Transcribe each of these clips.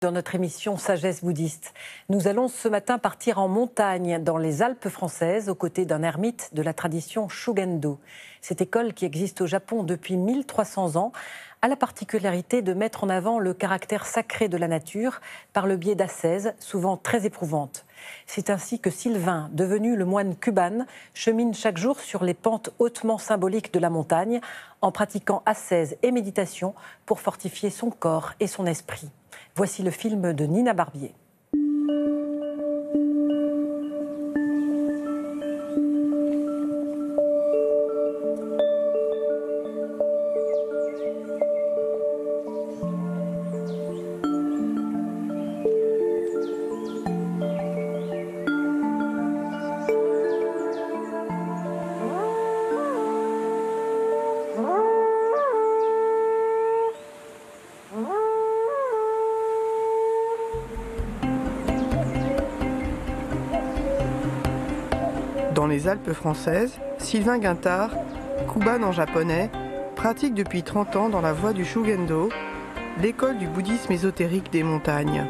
Dans notre émission Sagesse bouddhiste, nous allons ce matin partir en montagne dans les Alpes françaises aux côtés d'un ermite de la tradition Shugendo. Cette école qui existe au Japon depuis 1300 ans a la particularité de mettre en avant le caractère sacré de la nature par le biais d'ascèses souvent très éprouvantes. C'est ainsi que Sylvain, devenu le moine Kuban, chemine chaque jour sur les pentes hautement symboliques de la montagne en pratiquant ascèse et méditation pour fortifier son corps et son esprit. Voici le film de Nina Barbier. Dans les Alpes françaises, Sylvain Guintard, Kuban en japonais, pratique depuis 30 ans dans la voie du Shugendo, l'école du bouddhisme ésotérique des montagnes.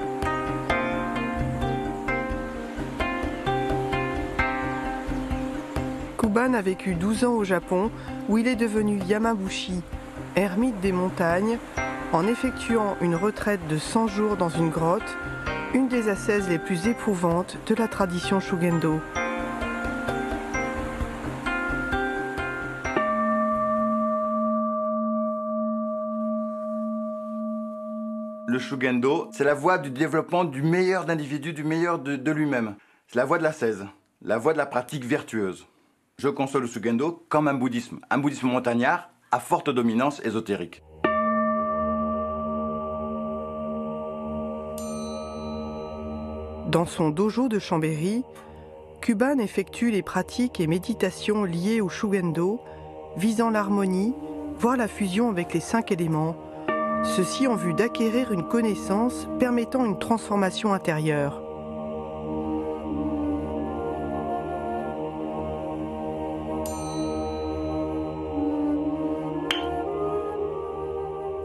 Kuban a vécu 12 ans au Japon, où il est devenu Yamabushi, ermite des montagnes, en effectuant une retraite de 100 jours dans une grotte, une des ascèses les plus éprouvantes de la tradition Shugendo. Le Shugendo, c'est la voie du développement du meilleur d'individu, du meilleur de lui-même. C'est la voie de l'ascèse, la voie de la pratique vertueuse. Je conçois le Shugendo comme un bouddhisme montagnard à forte dominance ésotérique. Dans son dojo de Chambéry, Kuban effectue les pratiques et méditations liées au Shugendo, visant l'harmonie, voire la fusion avec les 5 éléments, ceci en vue d'acquérir une connaissance permettant une transformation intérieure.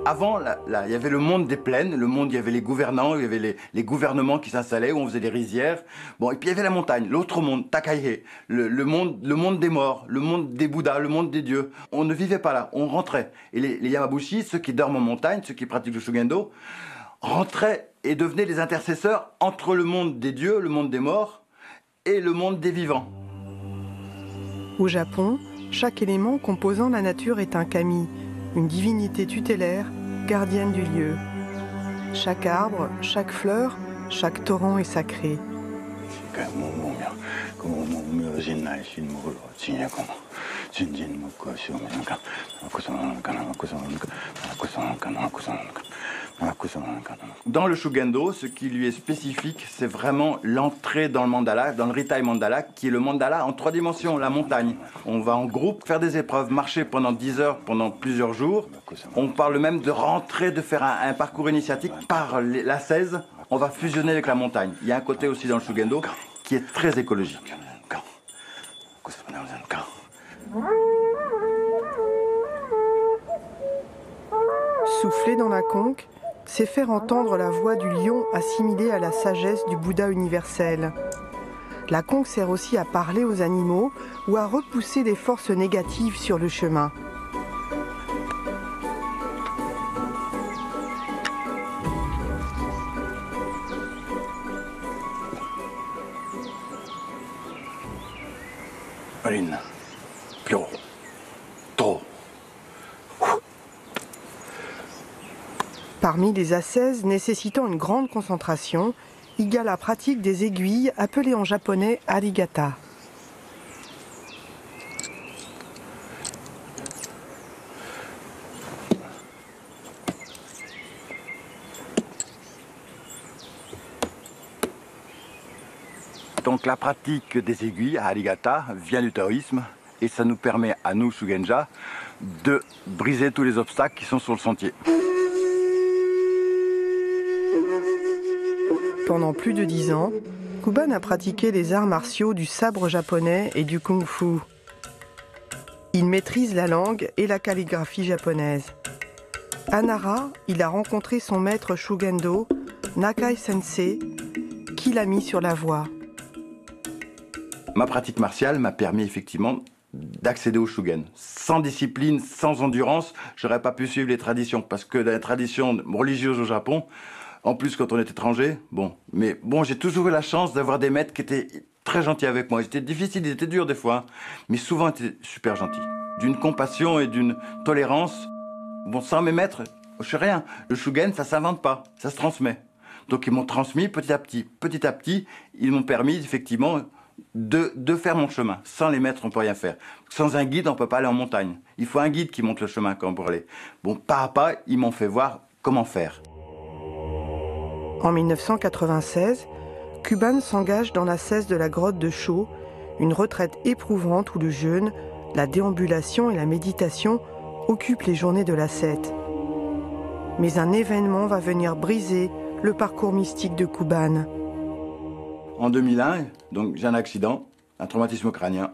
Avant, il y avait le monde des plaines, il y avait les gouvernants, il y avait les gouvernements qui s'installaient, où on faisait des rizières. Bon, et puis il y avait la montagne, l'autre monde, Takaihe, le monde des morts, le monde des Bouddhas, le monde des dieux. On ne vivait pas là, on rentrait. Et les Yamabushi, ceux qui dorment en montagne, ceux qui pratiquent le Shugendo, rentraient et devenaient les intercesseurs entre le monde des dieux, le monde des morts, et le monde des vivants. Au Japon, chaque élément composant la nature est un kami, une divinité tutélaire, gardienne du lieu. Chaque arbre, chaque fleur, chaque torrent est sacré. Dans le Shugendo, ce qui lui est spécifique, c'est vraiment l'entrée dans le mandala, dans le Ritai Mandala, qui est le mandala en 3 dimensions, la montagne. On va en groupe faire des épreuves, marcher pendant 10 heures, pendant plusieurs jours. On parle même de rentrer, de faire un parcours initiatique par l'ascèse. On va fusionner avec la montagne. Il y a un côté aussi dans le Shugendo qui est très écologique. Souffler dans la conque, c'est faire entendre la voix du lion assimilée à la sagesse du Bouddha universel. La conque sert aussi à parler aux animaux ou à repousser les forces négatives sur le chemin. Parmi les ascèses nécessitant une grande concentration, il y a la pratique des aiguilles appelée en japonais arigata. Donc la pratique des aiguilles, arigata, vient du taoïsme et ça nous permet à nous, Shugenja, de briser tous les obstacles qui sont sur le sentier. Pendant plus de 10 ans, Kuban a pratiqué les arts martiaux du sabre japonais et du kung-fu. Il maîtrise la langue et la calligraphie japonaise. À Nara, il a rencontré son maître Shugendo, Nakai Sensei, qui l'a mis sur la voie. Ma pratique martiale m'a permis effectivement d'accéder au Shugen. Sans discipline, sans endurance, j'aurais pas pu suivre les traditions. Parce que dans les traditions religieuses au Japon, en plus quand on est étranger, j'ai toujours eu la chance d'avoir des maîtres qui étaient très gentils avec moi. Ils étaient difficiles, ils étaient durs des fois, mais souvent ils étaient super gentils. D'une compassion et d'une tolérance. Sans mes maîtres, je sais rien. Le Shugen, ça s'invente pas, ça se transmet. Donc ils m'ont transmis petit à petit. Petit à petit, ils m'ont permis effectivement de faire mon chemin. Sans les maîtres, on peut rien faire. Sans un guide, on peut pas aller en montagne. Il faut un guide qui montre le chemin quand pour aller. Pas à pas, ils m'ont fait voir comment faire. En 1996, Kuban s'engage dans l'ascèse de la grotte de Sho, une retraite éprouvante où le jeûne, la déambulation et la méditation occupent les journées de l'ascète. Mais un événement va venir briser le parcours mystique de Kuban. En 2001, donc, j'ai un accident, un traumatisme crânien.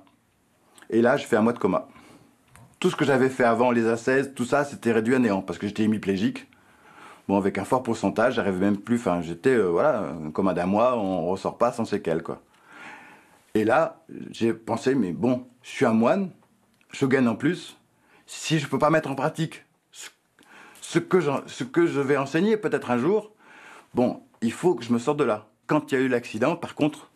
Et là, je fais un mois de coma. Tout ce que j'avais fait avant, les ascèses, tout ça, c'était réduit à néant parce que j'étais hémiplégique. Avec un fort pourcentage, j'arrivais même plus, j'étais, un coma d'un mois, on ressort pas sans séquelles, quoi. Et là, j'ai pensé, mais je suis un moine, shogun en plus, si je peux pas mettre en pratique ce que je vais enseigner peut-être un jour, il faut que je me sorte de là. Quand il y a eu l'accident, par contre,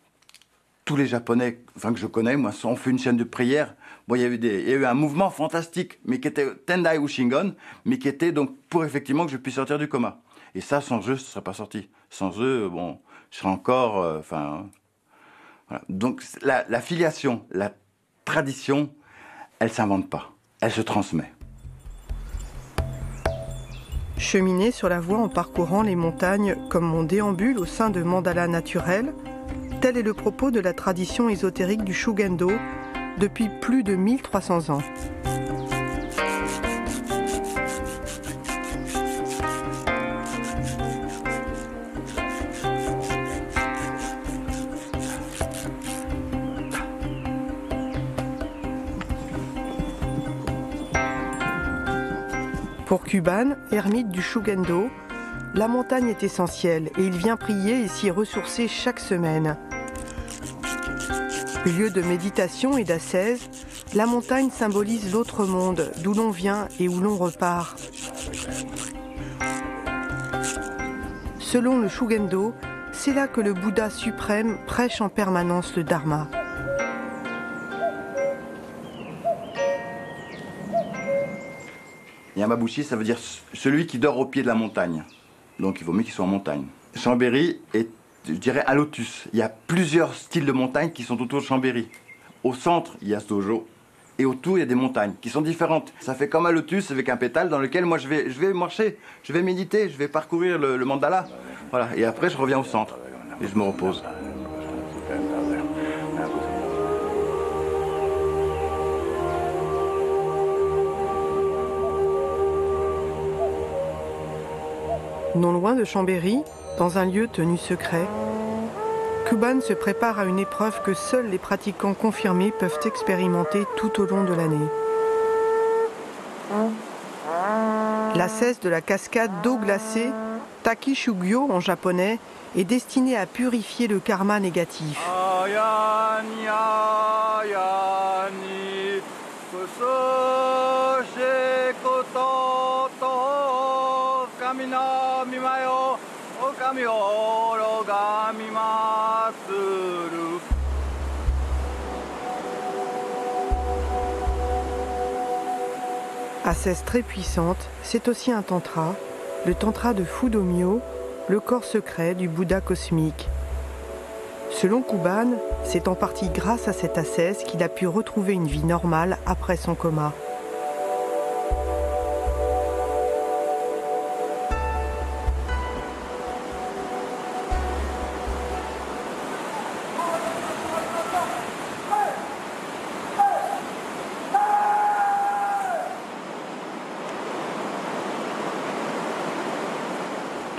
tous les Japonais, que je connais, moi, ont fait une chaîne de prière. Il y a eu un mouvement fantastique, mais qui était Tendai Ushingon, mais qui était donc pour effectivement que je puisse sortir du coma. Et ça, sans eux, je ne serais pas sorti. Sans eux, je serais encore... voilà. Donc la filiation, la tradition, elle ne s'invente pas, elle se transmet. Cheminer sur la voie en parcourant les montagnes comme mon déambule au sein de mandalas naturels, tel est le propos de la tradition ésotérique du Shugendo depuis plus de 1300 ans. Pour Kuban, ermite du Shugendo, la montagne est essentielle et il vient prier et s'y ressourcer chaque semaine. Lieu de méditation et d'ascèse, la montagne symbolise l'autre monde, d'où l'on vient et où l'on repart. Selon le Shugendo, c'est là que le Bouddha suprême prêche en permanence le Dharma. Yamabushi, ça veut dire celui qui dort au pied de la montagne. Donc il vaut mieux qu'il soit en montagne. Chambéry est, je dirais, un lotus. Il y a plusieurs styles de montagnes qui sont autour de Chambéry. Au centre, il y a ce dojo. Et autour, il y a des montagnes qui sont différentes. Ça fait comme un lotus avec un pétale dans lequel moi je vais marcher, je vais méditer, je vais parcourir le mandala. Voilà. Et après, je reviens au centre et je me repose. Non loin de Chambéry, dans un lieu tenu secret, Kuban se prépare à une épreuve que seuls les pratiquants confirmés peuvent expérimenter tout au long de l'année. L'ascèse de la cascade d'eau glacée, Takishugyo en japonais, est destinée à purifier le karma négatif. Ascèse très puissante, c'est aussi un tantra, le tantra de Fudomyo, le corps secret du Bouddha cosmique. Selon Kuban, c'est en partie grâce à cette ascèse qu'il a pu retrouver une vie normale après son coma.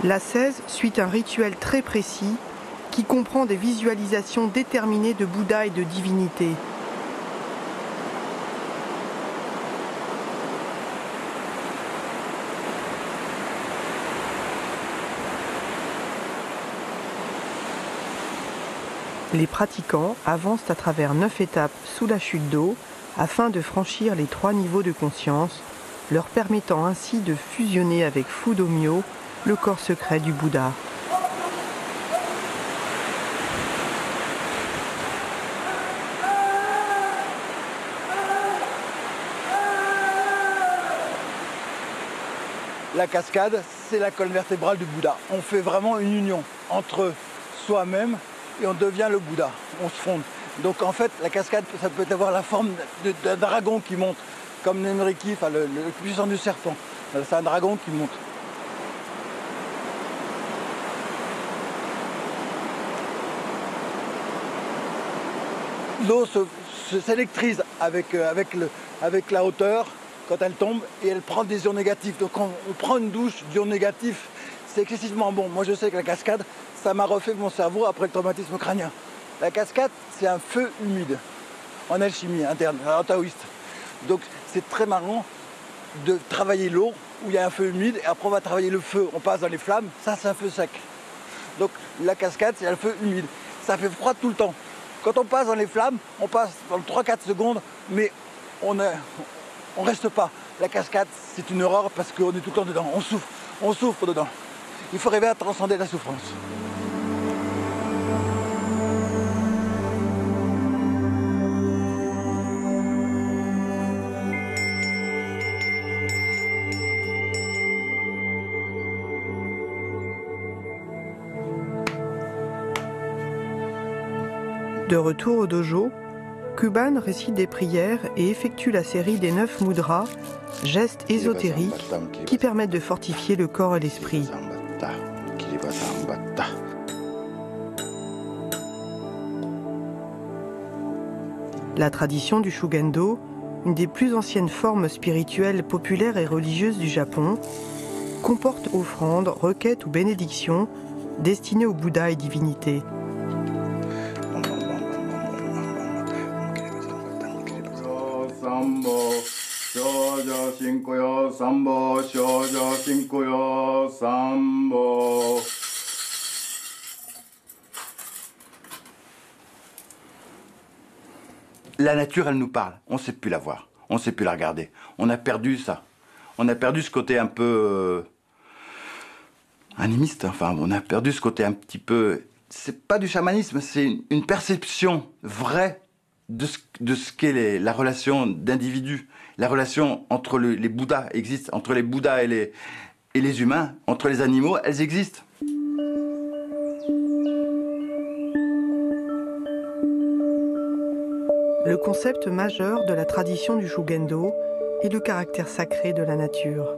L'ascèse suit un rituel très précis qui comprend des visualisations déterminées de Bouddha et de divinités. Les pratiquants avancent à travers 9 étapes sous la chute d'eau afin de franchir les 3 niveaux de conscience, leur permettant ainsi de fusionner avec Fudo-myo, le corps secret du Bouddha. La cascade, c'est la colonne vertébrale du Bouddha. On fait vraiment une union entre soi-même et on devient le Bouddha. On se fonde. Donc en fait, la cascade, ça peut avoir la forme d'un dragon qui monte, comme Nemriki, enfin le puissant du serpent. C'est un dragon qui monte. L'eau s'électrise avec la hauteur quand elle tombe et elle prend des ions négatifs. Donc on prend une douche d'ions négatifs, c'est excessivement bon. Moi je sais que la cascade, ça m'a refait mon cerveau après le traumatisme crânien. La cascade, c'est un feu humide en alchimie interne, en taoïste. Donc c'est très marrant de travailler l'eau où il y a un feu humide et après on va travailler le feu. On passe dans les flammes, ça c'est un feu sec. Donc la cascade, c'est un feu humide. Ça fait froid tout le temps. Quand on passe dans les flammes, on passe dans 3-4 secondes, mais on reste pas. La cascade, c'est une horreur parce qu'on est tout le temps dedans. On souffre dedans. Il faut arriver à transcender la souffrance. De retour au dojo, Kuban récite des prières et effectue la série des 9 mudras, gestes ésotériques qui permettent de fortifier le corps et l'esprit. La tradition du Shugendo, une des plus anciennes formes spirituelles populaires et religieuses du Japon, comporte offrandes, requêtes ou bénédictions destinées aux Bouddhas et divinités. La nature, elle nous parle. On ne sait plus la voir. On ne sait plus la regarder. On a perdu ça. On a perdu ce côté un peu animiste. Enfin, on a perdu ce côté un petit peu... C'est pas du chamanisme, c'est une perception vraie de ce qu'est la relation d'individus. La relation entre les Bouddhas existe. Entre les Bouddhas et les humains, entre les animaux, elles existent. Le concept majeur de la tradition du Shugendo est le caractère sacré de la nature.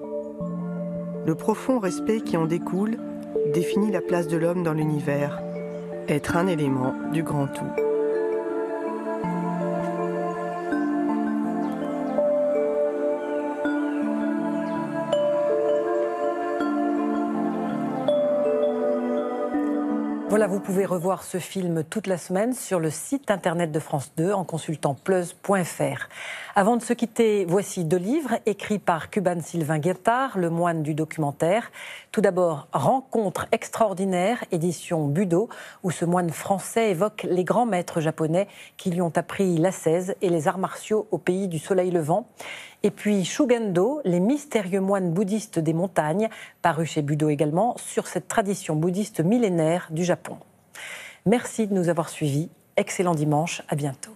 Le profond respect qui en découle définit la place de l'homme dans l'univers, être un élément du grand tout. Voilà, vous pouvez revoir ce film toute la semaine sur le site internet de France 2 en consultant plus.fr. Avant de se quitter, voici 2 livres écrits par Kuban Sylvain Guettard, le moine du documentaire. Tout d'abord, Rencontre extraordinaire, édition Budo, où ce moine français évoque les grands maîtres japonais qui lui ont appris l'ascèse et les arts martiaux au pays du soleil levant. Et puis Shugendo, les mystérieux moines bouddhistes des montagnes, paru chez Budo également, sur cette tradition bouddhiste millénaire du Japon. Merci de nous avoir suivis. Excellent dimanche, à bientôt.